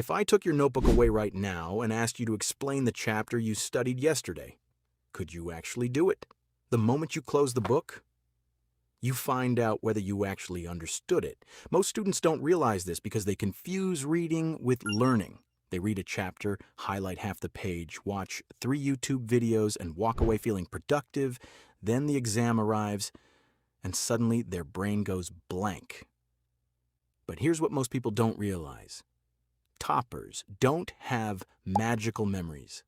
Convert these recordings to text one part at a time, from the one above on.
If I took your notebook away right now and asked you to explain the chapter you studied yesterday, could you actually do it? The moment you close the book, you find out whether you actually understood it. Most students don't realize this because they confuse reading with learning. They read a chapter, highlight half the page, watch 3 YouTube videos, and walk away feeling productive. Then the exam arrives, and suddenly their brain goes blank. But here's what most people don't realize. Toppers don't have magical memories.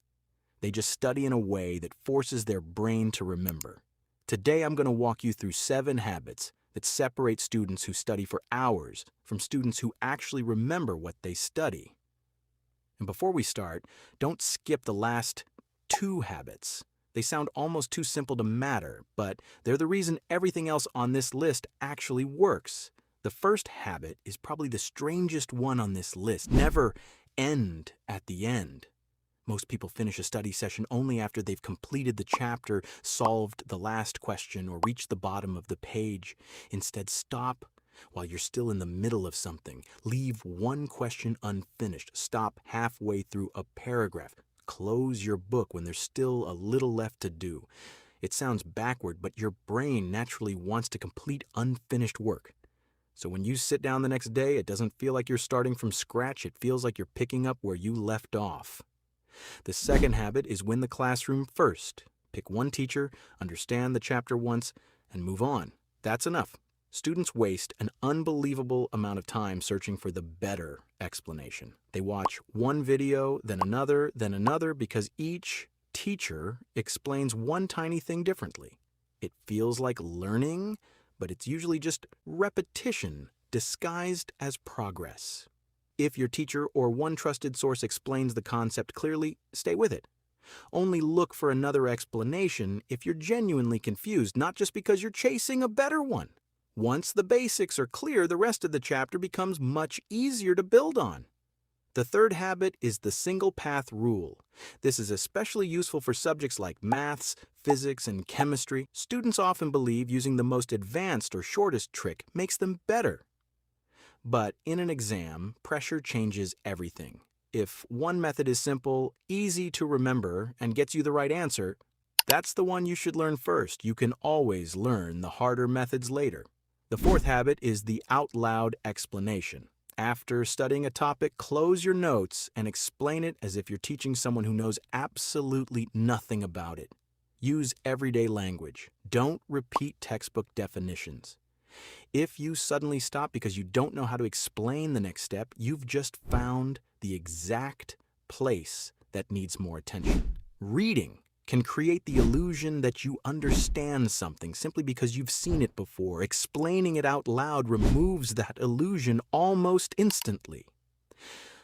They just study in a way that forces their brain to remember. Today I'm going to walk you through 7 habits that separate students who study for hours from students who actually remember what they study. And before we start, don't skip the last 2 habits. They sound almost too simple to matter, but they're the reason everything else on this list actually works. The first habit is probably the strangest one on this list. Never end at the end. Most people finish a study session only after they've completed the chapter, solved the last question, or reached the bottom of the page. Instead, stop while you're still in the middle of something. Leave one question unfinished. Stop halfway through a paragraph. Close your book when there's still a little left to do. It sounds backward, but your brain naturally wants to complete unfinished work. So when you sit down the next day, it doesn't feel like you're starting from scratch. It feels like you're picking up where you left off. The second habit is win the classroom first. Pick one teacher, understand the chapter once, and move on. That's enough. Students waste an unbelievable amount of time searching for the better explanation. They watch one video, then another, because each teacher explains one tiny thing differently. It feels like learning, but it's usually just repetition disguised as progress. If your teacher or one trusted source explains the concept clearly, stay with it. Only look for another explanation if you're genuinely confused, not just because you're chasing a better one. Once the basics are clear, the rest of the chapter becomes much easier to build on. The third habit is the single path rule. This is especially useful for subjects like maths, physics, and chemistry. Students often believe using the most advanced or shortest trick makes them better. But in an exam, pressure changes everything. If one method is simple, easy to remember, and gets you the right answer, that's the one you should learn first. You can always learn the harder methods later. The fourth habit is the out loud explanation. After studying a topic, close your notes and explain it as if you're teaching someone who knows absolutely nothing about it. Use everyday language. Don't repeat textbook definitions. If you suddenly stop because you don't know how to explain the next step, you've just found the exact place that needs more attention. Reading can create the illusion that you understand something simply because you've seen it before. Explaining it out loud removes that illusion almost instantly.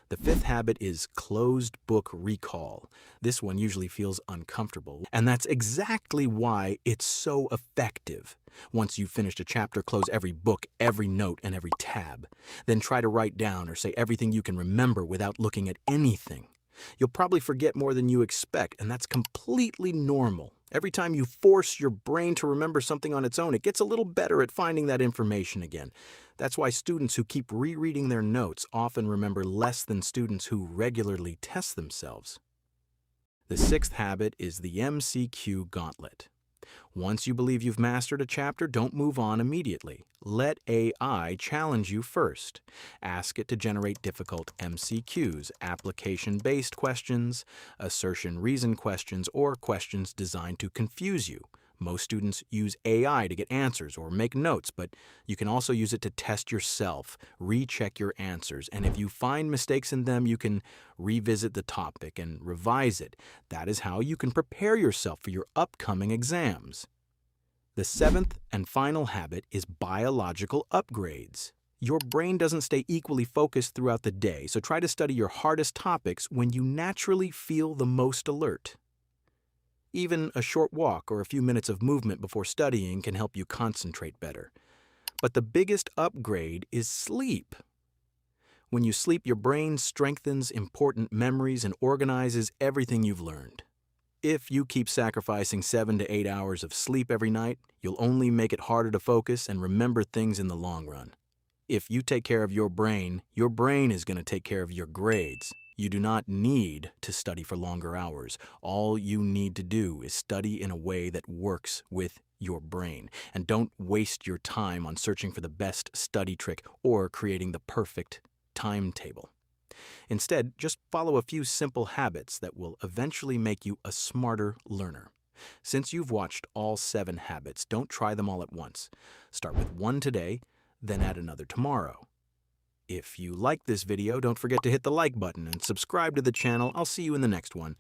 The fifth habit is closed book recall. This one usually feels uncomfortable, and that's exactly why it's so effective. Once you've finished a chapter, close every book, every note, and every tab. Then try to write down or say everything you can remember without looking at anything. You'll probably forget more than you expect, and that's completely normal. Every time you force your brain to remember something on its own, it gets a little better at finding that information again. That's why students who keep rereading their notes often remember less than students who regularly test themselves. The sixth habit is the MCQ gauntlet. Once you believe you've mastered a chapter, don't move on immediately. Let AI challenge you first. Ask it to generate difficult MCQs, application-based questions, assertion-reason questions, or questions designed to confuse you. Most students use AI to get answers or make notes, but you can also use it to test yourself, recheck your answers, and if you find mistakes in them, you can revisit the topic and revise it. That is how you can prepare yourself for your upcoming exams. The seventh and final habit is biological upgrades. Your brain doesn't stay equally focused throughout the day, so try to study your hardest topics when you naturally feel the most alert. Even a short walk or a few minutes of movement before studying can help you concentrate better. But the biggest upgrade is sleep. When you sleep, your brain strengthens important memories and organizes everything you've learned. If you keep sacrificing 7 to 8 hours of sleep every night, you'll only make it harder to focus and remember things in the long run. If you take care of your brain is going to take care of your grades. You do not need to study for longer hours. All you need to do is study in a way that works with your brain. And don't waste your time on searching for the best study trick or creating the perfect timetable. Instead, just follow a few simple habits that will eventually make you a smarter learner. Since you've watched all 7 habits, don't try them all at once. Start with one today, then add another tomorrow. If you like this video, don't forget to hit the like button and subscribe to the channel. I'll see you in the next one.